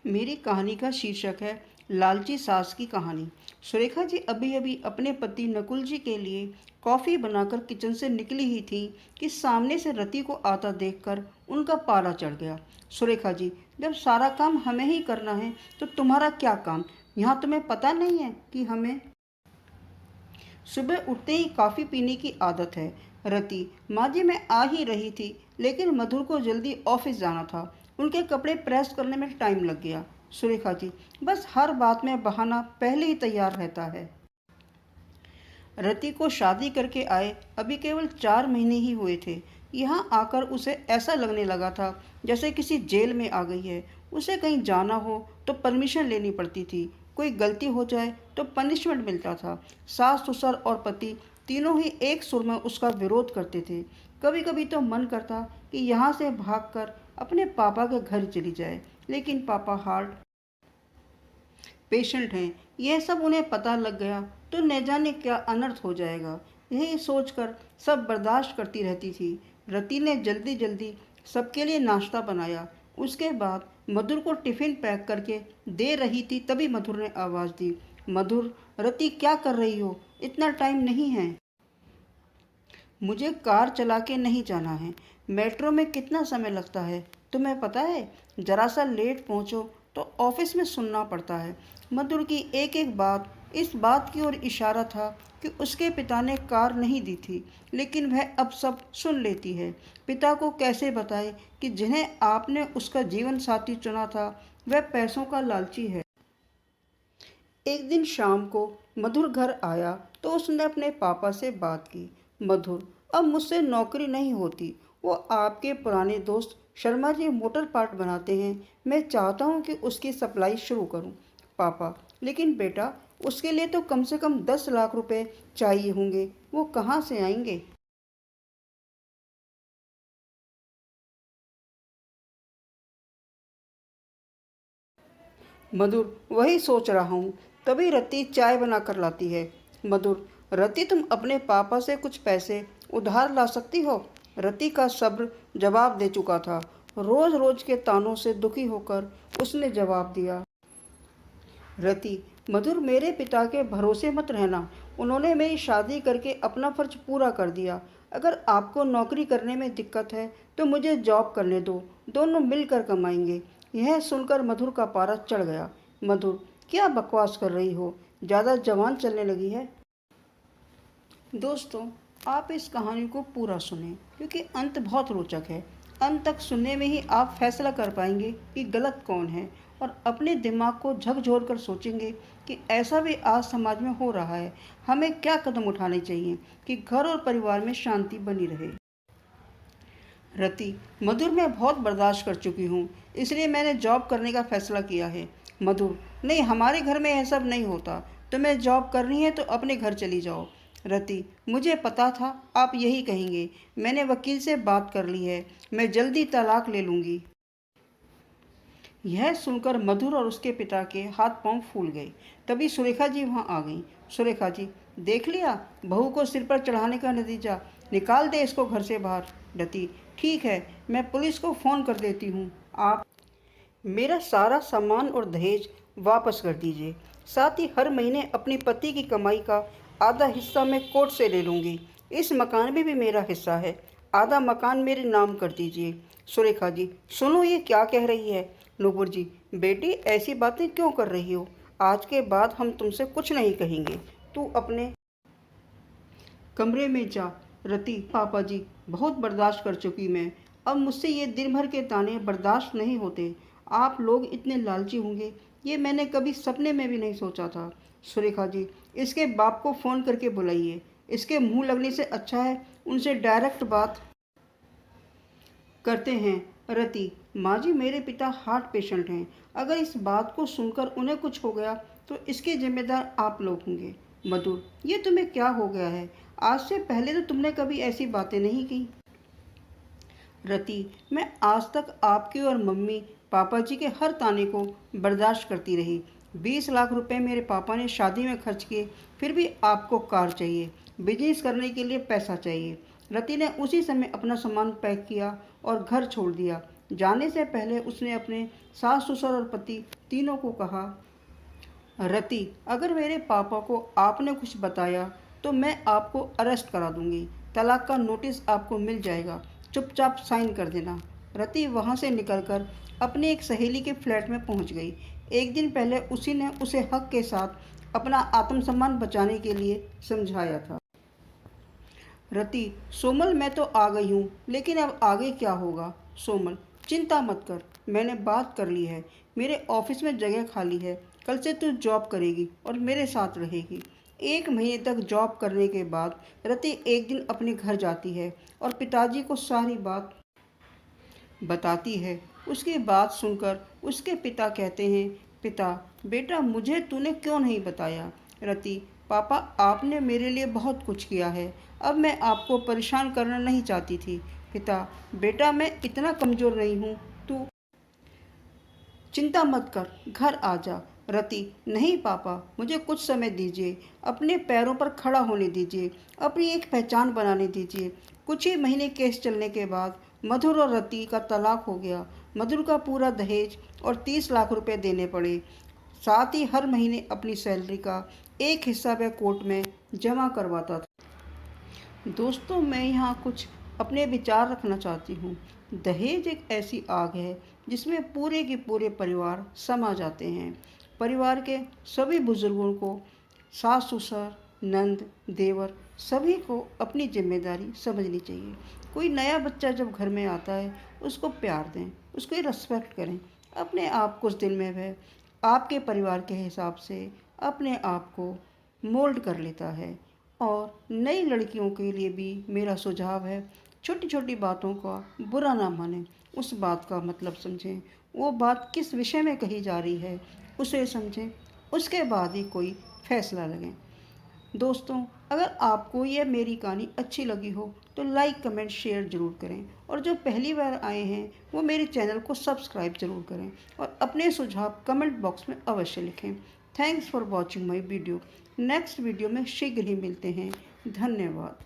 मेरी कहानी का शीर्षक है लालची सास की कहानी। सुरेखा जी अभी अभी अपने पति नकुल जी के लिए कॉफ़ी बनाकर किचन से निकली ही थी कि सामने से रति को आता देखकर उनका पारा चढ़ गया। सुरेखा जी, जब सारा काम हमें ही करना है तो तुम्हारा क्या काम? यहाँ तुम्हें पता नहीं है कि हमें सुबह उठते ही कॉफ़ी पीने की आदत है। रति, माँ जी मैं आ ही रही थी, लेकिन मधुर को जल्दी ऑफिस जाना था। उनके कपड़े प्रेस करने में टाइम लग गया। सुरेखा जी, बस हर बात में बहाना पहले ही तैयार रहता है। रति को शादी करके आए अभी केवल 4 महीने ही हुए थे। यहाँ आकर उसे ऐसा लगने लगा था जैसे किसी जेल में आ गई है। उसे कहीं जाना हो तो परमिशन लेनी पड़ती थी, कोई गलती हो जाए तो पनिशमेंट मिलता था। सास ससुर और पति तीनों ही एक सुर में उसका विरोध करते थे। कभी कभी तो मन करता कि यहाँ से भागकर अपने पापा के घर चली जाए, लेकिन पापा हार्ट पेशेंट हैं, यह सब उन्हें पता लग गया तो न जाने क्या अनर्थ हो जाएगा। यही सोचकर सब बर्दाश्त करती रहती थी। रति ने जल्दी जल्दी सबके लिए नाश्ता बनाया। उसके बाद मधुर को टिफ़िन पैक करके दे रही थी, तभी मधुर ने आवाज़ दी, मधुर, रति क्या कर रही हो? इतना टाइम नहीं है। मुझे कार चला के नहीं जाना है। मेट्रो में कितना समय लगता है तुम्हें पता है? जरा सा लेट पहुंचो तो ऑफिस में सुनना पड़ता है। मधुर की एक एक बात इस बात की ओर इशारा था कि उसके पिता ने कार नहीं दी थी, लेकिन वह अब सब सुन लेती है। पिता को कैसे बताए कि जिन्हें आपने उसका जीवन साथी चुना था वह पैसों का लालची है। एक दिन शाम को मधुर घर आया तो उसने अपने पापा से बात की। मधुर, अब मुझसे नौकरी नहीं होती। वो आपके पुराने दोस्त शर्मा जी मोटर पार्ट बनाते हैं, मैं चाहता हूँ कि उसकी सप्लाई शुरू करूँ। पापा, लेकिन बेटा उसके लिए तो कम से कम 10 लाख रुपए चाहिए होंगे, वो कहाँ से आएंगे? मधुर, वही सोच रहा हूँ। तभी रति चाय बना कर लाती है। मधुर, रति तुम अपने पापा से कुछ पैसे उधार ला सकती हो? रति का सब्र जवाब दे चुका था। रोज रोज के तानों से दुखी होकर उसने जवाब दिया, रति, मधुर मेरे पिता के भरोसे मत रहना। उन्होंने मेरी शादी करके अपना फर्ज पूरा कर दिया। अगर आपको नौकरी करने में दिक्कत है तो मुझे जॉब करने दो, दोनों मिलकर कमाएंगे। यह सुनकर मधुर का पारा चढ़ गया। मधुर, क्या बकवास कर रही हो? ज़्यादा जवान चलने लगी है। दोस्तों, आप इस कहानी को पूरा सुनें क्योंकि अंत बहुत रोचक है। अंत तक सुनने में ही आप फैसला कर पाएंगे कि गलत कौन है, और अपने दिमाग को झकझोर कर सोचेंगे कि ऐसा भी आज समाज में हो रहा है। हमें क्या कदम उठाने चाहिए कि घर और परिवार में शांति बनी रहे। रति, मधुर मैं बहुत बर्दाश्त कर चुकी हूँ, इसलिए मैंने जॉब करने का फैसला किया है। मधुर, नहीं, हमारे घर में यह सब नहीं होता। तुम्हें जॉब करनी है तो अपने घर चली जाओ। रति, मुझे पता था आप यही कहेंगे। मैंने वकील से बात कर ली है, मैं जल्दी तलाक ले लूँगी। यह सुनकर मधुर और उसके पिता के हाथ पांव फूल गए। तभी सुरेखा जी वहां आ गईं। सुरेखा जी, देख लिया बहू को सिर पर चढ़ाने का नतीजा? निकाल दे इसको घर से बाहर। रति, ठीक है, मैं पुलिस को फ़ोन कर देती हूँ। आप मेरा सारा सामान और दहेज वापस कर दीजिए। साथ ही हर महीने अपने पति की कमाई का आधा हिस्सा मैं कोर्ट से ले लूँगी। इस मकान में भी मेरा हिस्सा है, आधा मकान मेरे नाम कर दीजिए। सुरेखा जी, सुनो ये क्या कह रही है? नुपुर जी, बेटी ऐसी बातें क्यों कर रही हो? आज के बाद हम तुमसे कुछ नहीं कहेंगे, तू अपने कमरे में जा। रति, पापा जी, बहुत बर्दाश्त कर चुकी मैं, अब मुझसे ये दिन भर के ताने बर्दाश्त नहीं होते। आप लोग इतने लालची होंगे ये मैंने कभी सपने में भी नहीं सोचा था। सुरेखा जी, इसके बाप को फ़ोन करके बुलाइए। इसके मुंह लगने से अच्छा है उनसे डायरेक्ट बात करते हैं। रति, माँ जी मेरे पिता हार्ट पेशेंट हैं, अगर इस बात को सुनकर उन्हें कुछ हो गया तो इसके जिम्मेदार आप लोग होंगे। मधुर, ये तुम्हें क्या हो गया है? आज से पहले तो तुमने कभी ऐसी बातें नहीं की। रति, मैं आज तक आपके और मम्मी पापा जी के हर ताने को बर्दाश्त करती रही। 20 लाख रुपए मेरे पापा ने शादी में खर्च किए, फिर भी आपको कार चाहिए, बिजनेस करने के लिए पैसा चाहिए। रति ने उसी समय अपना सामान पैक किया और घर छोड़ दिया। जाने से पहले उसने अपने सास ससुर और पति तीनों को कहा, रति, अगर मेरे पापा को आपने कुछ बताया तो मैं आपको अरेस्ट करा दूंगी। तलाक का नोटिस आपको मिल जाएगा, चुपचाप साइन कर देना। रति वहाँ से निकलकर अपनी एक सहेली के फ्लैट में पहुँच गई। एक दिन पहले उसी ने उसे हक के साथ अपना आत्मसम्मान बचाने के लिए समझाया था। रति, सोमल, मैं तो आ गई हूँ, लेकिन अब आगे क्या होगा? सोमल, चिंता मत कर, मैंने बात कर ली है। मेरे ऑफिस में जगह खाली है। कल से तू जॉब करेगी और मेरे साथ रहेगी। 1 महीने तक जॉब करने के बाद रति एक दिन अपने घर जाती है और पिताजी को सारी बात बताती है। उसकी बात सुनकर उसके पिता कहते हैं, पिता, बेटा, मुझे तूने क्यों नहीं बताया? रति, पापा, आपने मेरे लिए बहुत कुछ किया है। अब मैं आपको परेशान करना नहीं चाहती थी। पिता, बेटा, मैं इतना कमज़ोर नहीं हूँ, तू चिंता मत कर, घर आ जा। रति, नहीं पापा, मुझे कुछ समय दीजिए, अपने पैरों पर खड़ा होने दीजिए, अपनी एक पहचान बनाने दीजिए। कुछ ही महीने केस चलने के बाद मधुर और रति का तलाक हो गया। मधुर का पूरा दहेज और 30 लाख रुपए देने पड़े। साथ ही हर महीने अपनी सैलरी का एक हिस्सा वह कोर्ट में जमा करवाता था। दोस्तों, मैं यहाँ कुछ अपने विचार रखना चाहती हूँ। दहेज एक ऐसी आग है जिसमें पूरे के पूरे परिवार समा जाते हैं। परिवार के सभी बुजुर्गों को, सास ससुर, नंद, देवर, सभी को अपनी जिम्मेदारी समझनी चाहिए। कोई नया बच्चा जब घर में आता है, उसको प्यार दें, उसको रिस्पेक्ट करें। अपने आप कुछ दिन में वह आपके परिवार के हिसाब से अपने आप को मोल्ड कर लेता है। और नई लड़कियों के लिए भी मेरा सुझाव है, छोटी छोटी बातों का बुरा ना मानें, उस बात का मतलब समझें, वो बात किस विषय में कही जा रही है उसे समझें, उसके बाद ही कोई फैसला लगें। दोस्तों, अगर आपको यह मेरी कहानी अच्छी लगी हो तो लाइक, कमेंट, शेयर ज़रूर करें, और जो पहली बार आए हैं वो मेरे चैनल को सब्सक्राइब ज़रूर करें और अपने सुझाव कमेंट बॉक्स में अवश्य लिखें। Thanks for watching my video. Next video में शीघ्र ही मिलते हैं। धन्यवाद।